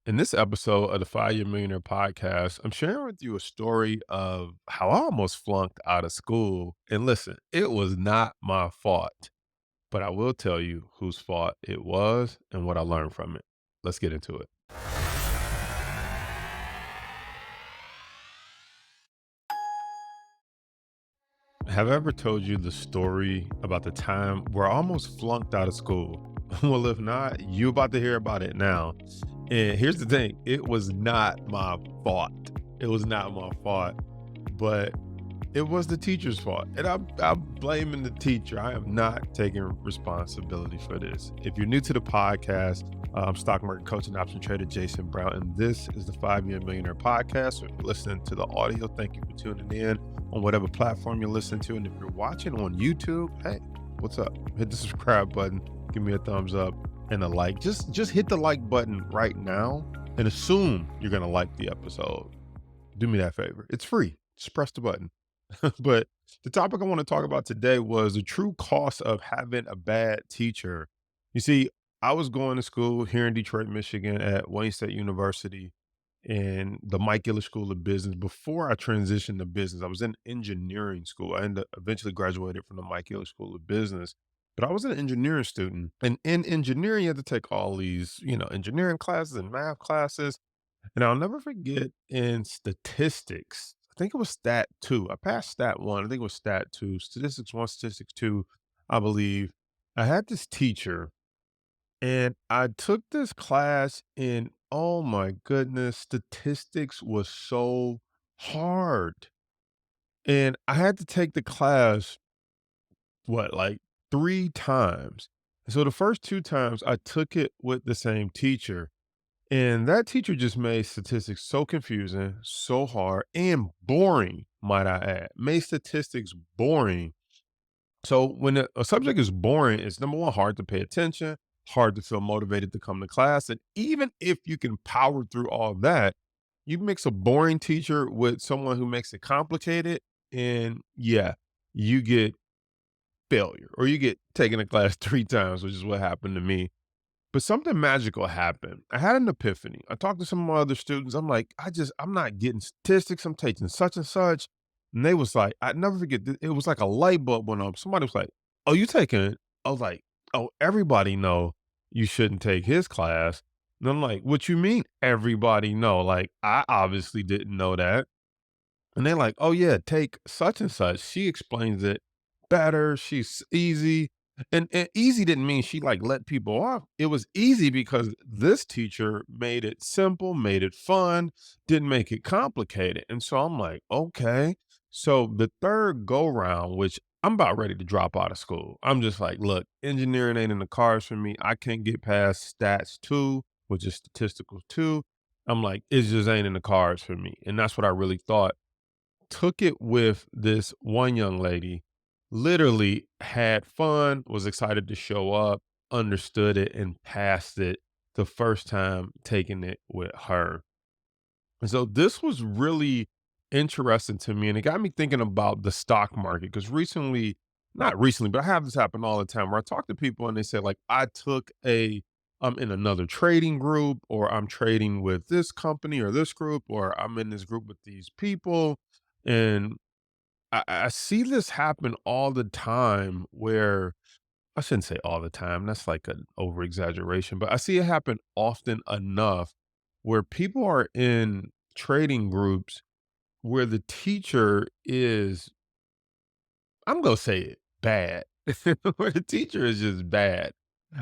In this episode of the 5 Year Millionaire podcast, I'm sharing with you a story of how I almost flunked out of school. And listen, it was not my fault, but I will tell you whose fault it was and what I learned from it. Let's get into it. Have I ever told you the story about the time where I almost flunked out of school? Well, if not, you about to hear about it now. And here's the thing, it was not my fault. It was not my fault, but it was the teacher's fault. And I'm blaming the teacher. I am not taking responsibility for this. If you're new to the podcast, I'm stock market coach and option trader Jason Brown, and this is the 5 Year Millionaire podcast. So if you're listening to the audio, thank you for tuning in on whatever platform you're listening to. And if you're watching on YouTube, hey, what's up? Hit the subscribe button, give me a thumbs up and a like. Just hit the like button right now and assume you're gonna like the episode. Do me that favor. It's free. Just press the button. But the topic I want to talk about today was the true cost of having a bad teacher. You see, I was going to school here in Detroit, Michigan at Wayne State University in the Mike Gillis School of Business. Before I transitioned to business, I was in engineering school. Eventually graduated from the Mike Gillis School of Business. But I was an engineering student. And in engineering, you had to take all these, engineering classes and math classes. And I'll never forget in statistics, I think it was stat two. I passed stat one. I think it was stat two, statistics one, statistics two, I believe. I had this teacher and I took this class and oh my goodness, statistics was so hard. And I had to take the class, like 3 times. So the first 2 times I took it with the same teacher. And that teacher just made statistics so confusing, so hard, and boring, might I add. Made statistics boring. So when a subject is boring, it's number one, hard to pay attention, hard to feel motivated to come to class. And even if you can power through all that, you mix a boring teacher with someone who makes it complicated, and yeah, you get failure or you get taken to class 3 times, which is what happened to me. But something magical happened. I had an epiphany. I talked to some of my other students. I'm like, I'm not getting statistics. I'm taking such and such. And they was like, I never forget, it was like a light bulb went on. Somebody was like, oh, you taking it? I was like, oh, everybody know you shouldn't take his class. And I'm like, what you mean everybody know? Like, I obviously didn't know that. And they're like, "Oh yeah, take such and such. She explains it better. She's easy." And easy didn't mean she like let people off. It was easy because this teacher made it simple, made it fun, didn't make it complicated. And so I'm like, okay. So the third go round, which I'm about ready to drop out of school. I'm just like, look, engineering ain't in the cards for me. I can't get past stats two, which is statistical two. I'm like, it just ain't in the cards for me. And that's what I really thought. Took it with this one young lady, literally had fun, was excited to show up, understood it, and passed it the first time taking it with her. And so this was really interesting to me. And it got me thinking about the stock market because recently, not recently, but I have this happen all the time where I talk to people and they say, like, I'm in another trading group, or I'm trading with this company or this group, or I'm in this group with these people. And I see this happen all the time where I shouldn't say all the time. That's like an over exaggeration, but I see it happen often enough where people are in trading groups where the teacher is, I'm going to say it, bad, where the teacher is just bad.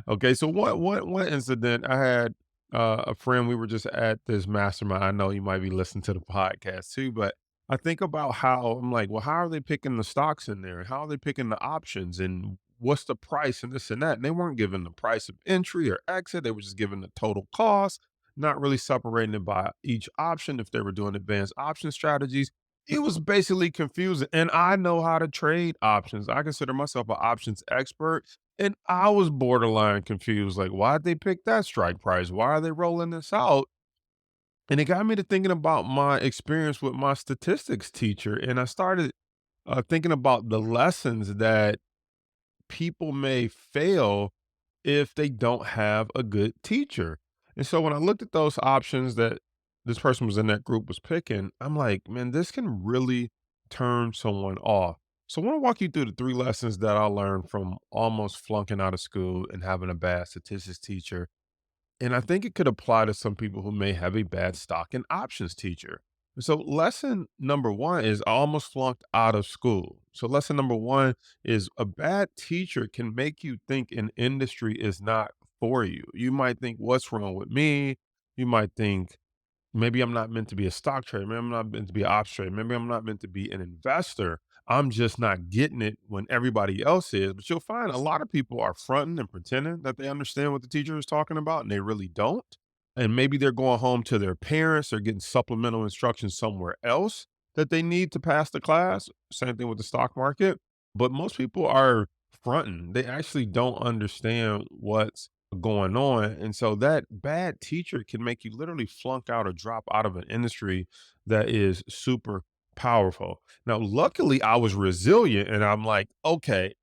Okay, so one incident I had, a friend. We were just at this mastermind. I know you might be listening to the podcast too, but I think about how I'm like, well, how are they picking the stocks in there? How are they picking the options and what's the price and this and that? And they weren't given the price of entry or exit. They were just given the total cost, not really separating it by each option if they were doing advanced option strategies. It was basically confusing. And I know how to trade options. I consider myself an options expert. And I was borderline confused, like, why'd they pick that strike price? Why are they rolling this out? And it got me to thinking about my experience with my statistics teacher. And I started thinking about the lessons that people may fail if they don't have a good teacher. And so when I looked at those options that this person was in that group was picking, I'm like, man, this can really turn someone off. So I want to walk you through the three lessons that I learned from almost flunking out of school and having a bad statistics teacher, and I think it could apply to some people who may have a bad stock and options teacher. So, lesson number one is I almost flunked out of school. So, lesson number one is a bad teacher can make you think an industry is not for you. You might think, what's wrong with me? You might think, maybe I'm not meant to be a stock trader. Maybe I'm not meant to be an ops trader. Maybe I'm not meant to be an investor. I'm just not getting it when everybody else is. But you'll find a lot of people are fronting and pretending that they understand what the teacher is talking about, and they really don't. And maybe they're going home to their parents or getting supplemental instruction somewhere else that they need to pass the class. Same thing with the stock market. But most people are fronting. They actually don't understand what's going on. And so that bad teacher can make you literally flunk out or drop out of an industry that is super powerful. Now, luckily, I was resilient and I'm like, okay,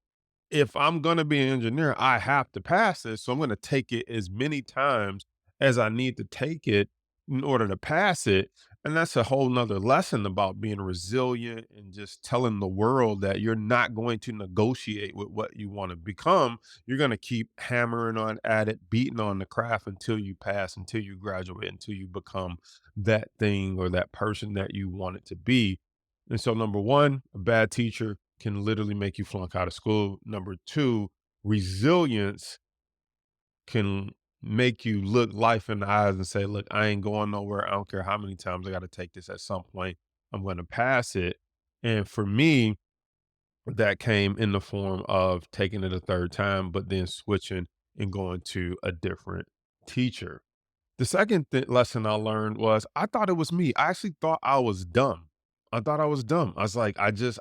if I'm going to be an engineer, I have to pass this. So I'm going to take it as many times as I need to take it in order to pass it. And that's a whole nother lesson about being resilient and just telling the world that you're not going to negotiate with what you want to become. You're going to keep hammering on at it, beating on the craft until you pass, until you graduate, until you become that thing or that person that you want it to be. And so, number one, a bad teacher can literally make you flunk out of school. Number two, resilience can make you look life in the eyes and say, look, I ain't going nowhere. I don't care how many times I got to take this at some point. I'm going to pass it. And for me, that came in the form of taking it a third time, but then switching and going to a different teacher. The second lesson I learned was I thought it was me. I actually thought I was dumb. I thought I was dumb. I was like,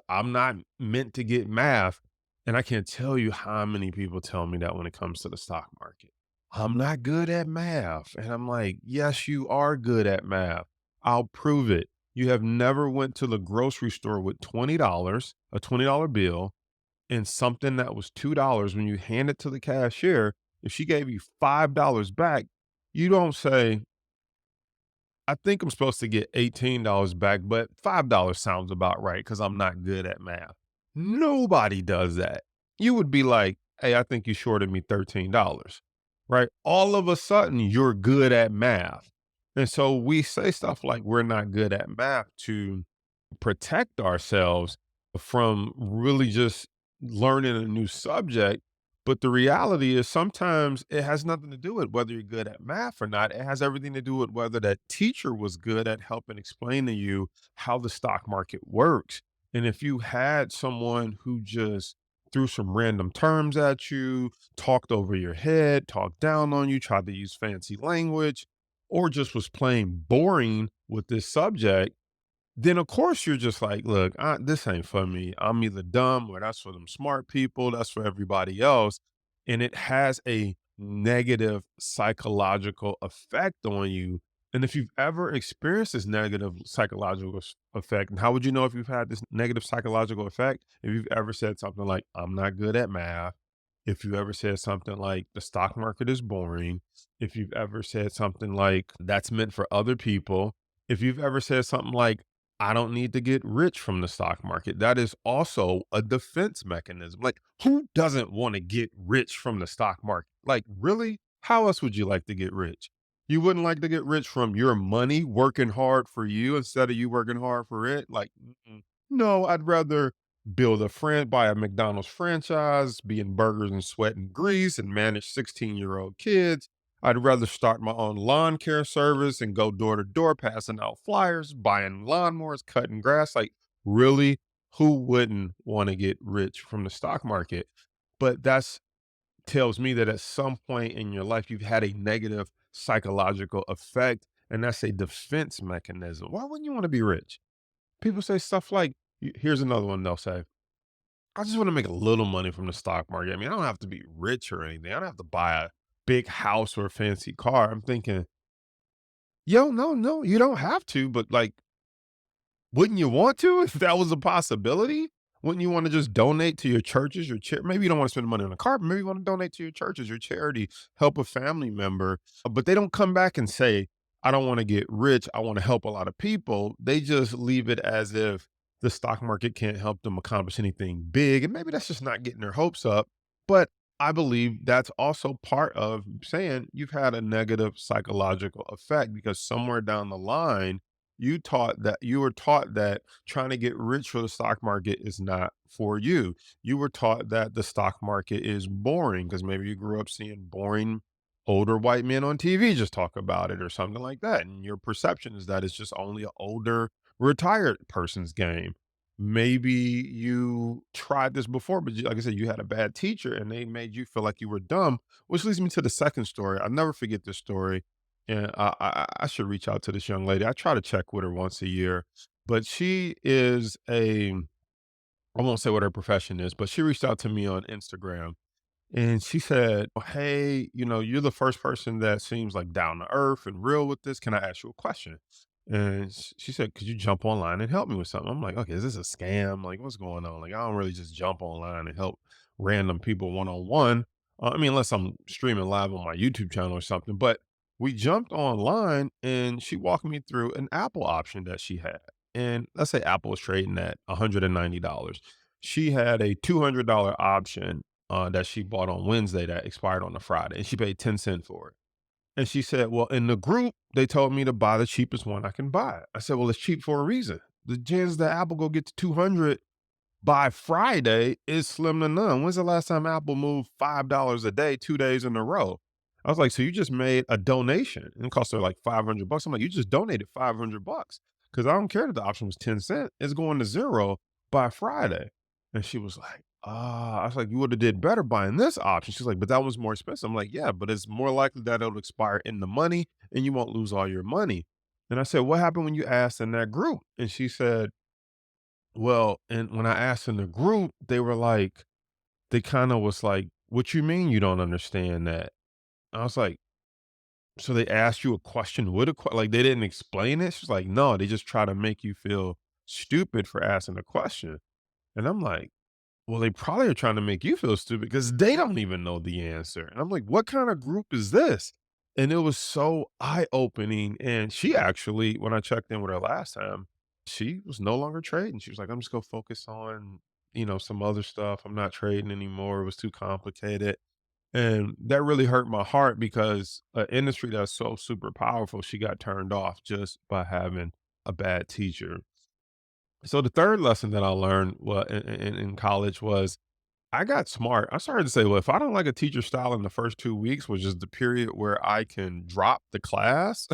I'm not meant to get math. And I can't tell you how many people tell me that when it comes to the stock market. I'm not good at math. And I'm like, yes, you are good at math. I'll prove it. You have never went to the grocery store with $20, a $20 bill, and something that was $2 when you hand it to the cashier. If she gave you $5 back, you don't say, I think I'm supposed to get $18 back, but $5 sounds about right because I'm not good at math. Nobody does that. You would be like, hey, I think you shorted me $13, right? All of a sudden, you're good at math. And so we say stuff like we're not good at math to protect ourselves from really just learning a new subject. But the reality is sometimes it has nothing to do with whether you're good at math or not. It has everything to do with whether that teacher was good at helping explain to you how the stock market works. And if you had someone who just threw some random terms at you, talked over your head, talked down on you, tried to use fancy language, or just was plain boring with this subject, then of course you're just like, look, this ain't for me. I'm either dumb or that's for them smart people. That's for everybody else. And it has a negative psychological effect on you. And if you've ever experienced this negative psychological effect, and how would you know if you've had this negative psychological effect? If you've ever said something like, I'm not good at math. If you ever said something like, the stock market is boring. If you've ever said something like, that's meant for other people. If you've ever said something like, I don't need to get rich from the stock market. That is also a defense mechanism. Like, who doesn't want to get rich from the stock market? Like, really? How else would you like to get rich? You wouldn't like to get rich from your money working hard for you instead of you working hard for it? Like, no, I'd rather build buy a McDonald's franchise, be in burgers and sweat and grease, and manage 16-year-old kids. I'd rather start my own lawn care service and go door to door passing out flyers, buying lawnmowers, cutting grass. Like, really, who wouldn't want to get rich from the stock market? But that's tells me that at some point in your life, you've had a negative psychological effect, and that's a defense mechanism. Why wouldn't you want to be rich? People say stuff like, here's another one they'll say, I just want to make a little money from the stock market. I mean, I don't have to be rich or anything. I don't have to buy a big house or a fancy car. I'm thinking, yo, no, you don't have to, but like, wouldn't you want to if that was a possibility? Wouldn't you want to just donate to your churches, your maybe you don't want to spend money on a car, but maybe you want to donate to your churches, your charity, help a family member. But they don't come back and say, I don't want to get rich. I want to help a lot of people. They just leave it as if the stock market can't help them accomplish anything big. And maybe that's just not getting their hopes up. But I believe that's also part of saying you've had a negative psychological effect because somewhere down the line, you were taught that trying to get rich for the stock market is not for you. You were taught that the stock market is boring because maybe you grew up seeing boring older white men on TV just talk about it or something like that. And your perception is that it's just only an older retired person's game. Maybe you tried this before, but like I said, you had a bad teacher and they made you feel like you were dumb, which leads me to the second story. I'll never forget this story. And I should reach out to this young lady. I try to check with her once a year, but she is I won't say what her profession is, but she reached out to me on Instagram and she said, "Hey, you're the first person that seems like down to earth and real with this. Can I ask you a question?" And she said, "Could you jump online and help me with something?" I'm like, "Okay, is this a scam? Like, what's going on?" Like, I don't really just jump online and help random people one on one. I mean, unless I'm streaming live on my YouTube channel or something. But we jumped online and she walked me through an Apple option that she had. And let's say Apple was trading at $190. She had a $200 option that she bought on Wednesday that expired on a Friday, and she paid 10 cents for it. And she said, "Well, in the group, they told me to buy the cheapest one I can buy." I said, "Well, it's cheap for a reason. The chances that Apple go get to 200 by Friday is slim to none. When's the last time Apple moved $5 a day, 2 days in a row?" I was like, "So you just made a donation and it cost her like $500." I'm like, "You just donated $500 because I don't care that the option was 10 cents. It's going to zero by Friday." And she was like, "Ah," I was like, "You would have did better buying this option." She's like, "But that was more expensive." I'm like, "Yeah, but it's more likely that it'll expire in the money and you won't lose all your money." And I said, "What happened when you asked in that group?" And she said, well, and when I asked in the group, they kinda was like, "What you mean you don't understand that?" I was like, "So they asked you a question with a like, they didn't explain it?" She's like, "No, they just try to make you feel stupid for asking a question." And I'm like, "Well, they probably are trying to make you feel stupid because they don't even know the answer." And I'm like, "What kind of group is this?" And it was so eye-opening, and she actually, when I checked in with her last time, she was no longer trading. She was like, "I'm just gonna focus on, some other stuff. I'm not trading anymore. It was too complicated." And that really hurt my heart because an industry that's so super powerful, she got turned off just by having a bad teacher. So the third lesson that I learned in college was I got smart. I started to say, well, if I don't like a teacher style in the first 2 weeks, which is the period where I can drop the class,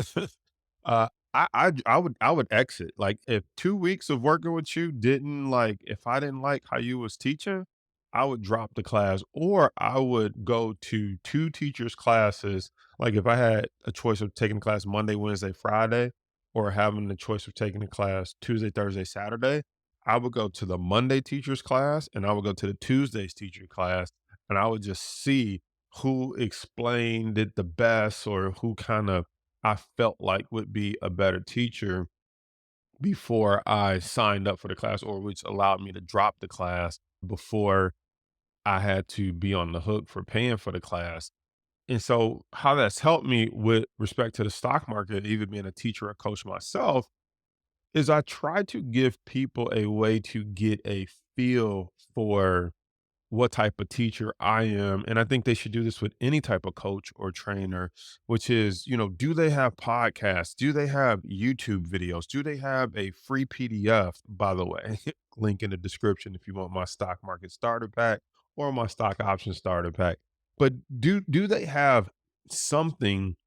uh, I would exit. Like if 2 weeks of working with you didn't like, if I didn't like how you was teaching, I would drop the class, or I would go to two teachers' classes. Like if I had a choice of taking a class Monday, Wednesday, Friday, or having the choice of taking a class Tuesday, Thursday, Saturday, I would go to the Monday teacher's class and I would go to the Tuesday's teacher class, and I would just see who explained it the best or who kind of I felt like would be a better teacher before I signed up for the class, or which allowed me to drop the class before I had to be on the hook for paying for the class. And so how that's helped me with respect to the stock market, even being a teacher or coach myself, is I try to give people a way to get a feel for what type of teacher I am. And I think they should do this with any type of coach or trainer, which is, do they have podcasts? Do they have YouTube videos? Do they have a free PDF, by the way? Link in the description if you want my stock market starter pack or my stock option starter pack. But do they have something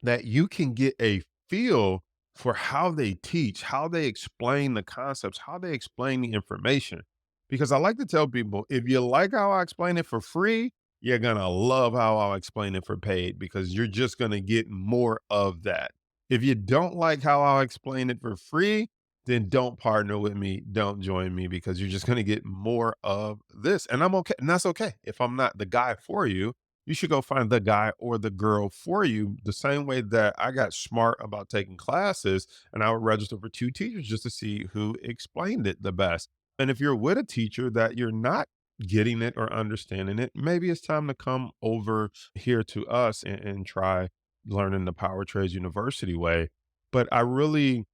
that you can get a feel for how they teach, how they explain the concepts, how they explain the information. Because I like to tell people, if you like how I explain it for free, you're going to love how I explain it for paid because you're just going to get more of that. If you don't like how I explain it for free, then don't partner with me. Don't join me because you're just going to get more of this. And I'm okay. And that's okay. If I'm not the guy for you, you should go find the guy or the girl for you. The same way that I got smart about taking classes and I would register for two teachers just to see who explained it the best. And if you're with a teacher that you're not getting it or understanding it, maybe it's time to come over here to us and try learning the Power Trades University way. But I really,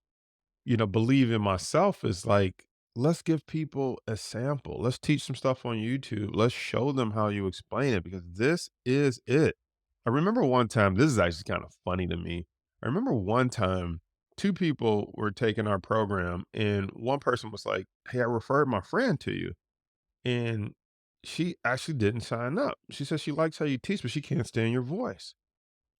believe in myself is like, let's give people a sample. Let's teach some stuff on YouTube. Let's show them how you explain it because this is it. I remember one time, this is actually kind of funny to me. I remember one time, two people were taking our program, and one person was like, "Hey, I referred my friend to you." And she actually didn't sign up. She said she likes how you teach, but she can't stand your voice.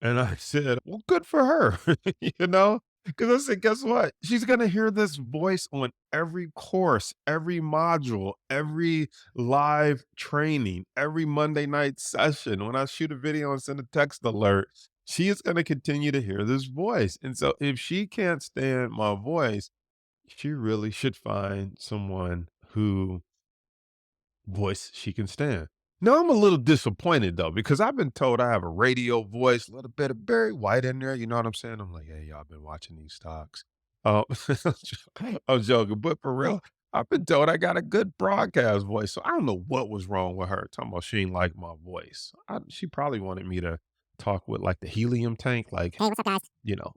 And I said, "Well, good for her," you know? Because I said, "Guess what? She's gonna hear this voice on every course, every module, every live training, every Monday night session. When I shoot a video and send a text alert, she is gonna continue to hear this voice. And so if she can't stand my voice, she really should find someone who voice she can stand. Now I'm a little disappointed though, because I've been told I have a radio voice, a little bit of Barry White in there. You know what I'm saying? I'm like, hey, y'all been watching these stocks. I'm joking, but for real, I've been told I got a good broadcast voice. So I don't know what was wrong with her. Talking about she didn't like my voice. She probably wanted me to talk with like the helium tank, like, Hey, what's up, guys?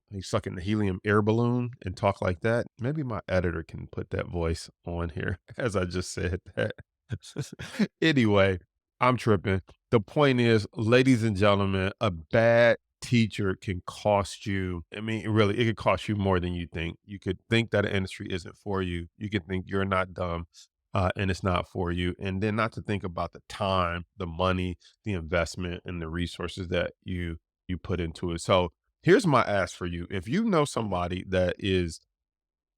he's sucking the helium air balloon and talk like that. Maybe my editor can put that voice on here as I just said that. Anyway, I'm tripping. The point is, ladies and gentlemen, a bad teacher can cost you. I mean, really, it could cost you more than you think. You could think that an industry isn't for you. You could think you're not dumb, and it's not for you. And then not to think about the time, the money, the investment, and the resources that you put into it. So here's my ask for you. If you know somebody that is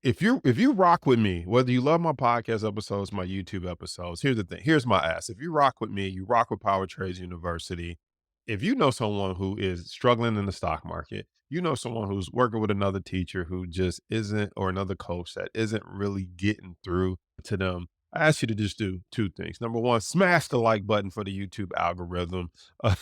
if you rock with me, whether you love my podcast episodes, my YouTube episodes, here's the thing. Here's my ask. If you rock with me, you rock with Power Trades University. If you know someone who is struggling in the stock market, you know someone who's working with another teacher who just isn't, or another coach that isn't really getting through to them, I ask you to just do two things. Number one, smash the like button for the YouTube algorithm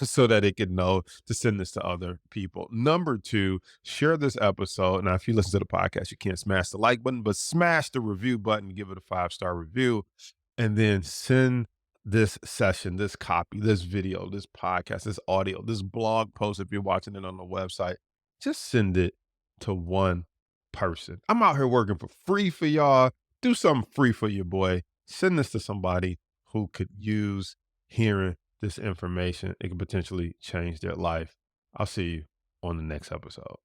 so that it can know to send this to other people. Number two, share this episode. Now, if you listen to the podcast, you can't smash the like button, but smash the review button, give it a 5-star review, and then send this session, this copy, this video, this podcast, this audio, this blog post, if you're watching it on the website, just send it to one person. I'm out here working for free for y'all. Do something free for your boy. Send this to somebody who could use hearing this information. It could potentially change their life. I'll see you on the next episode.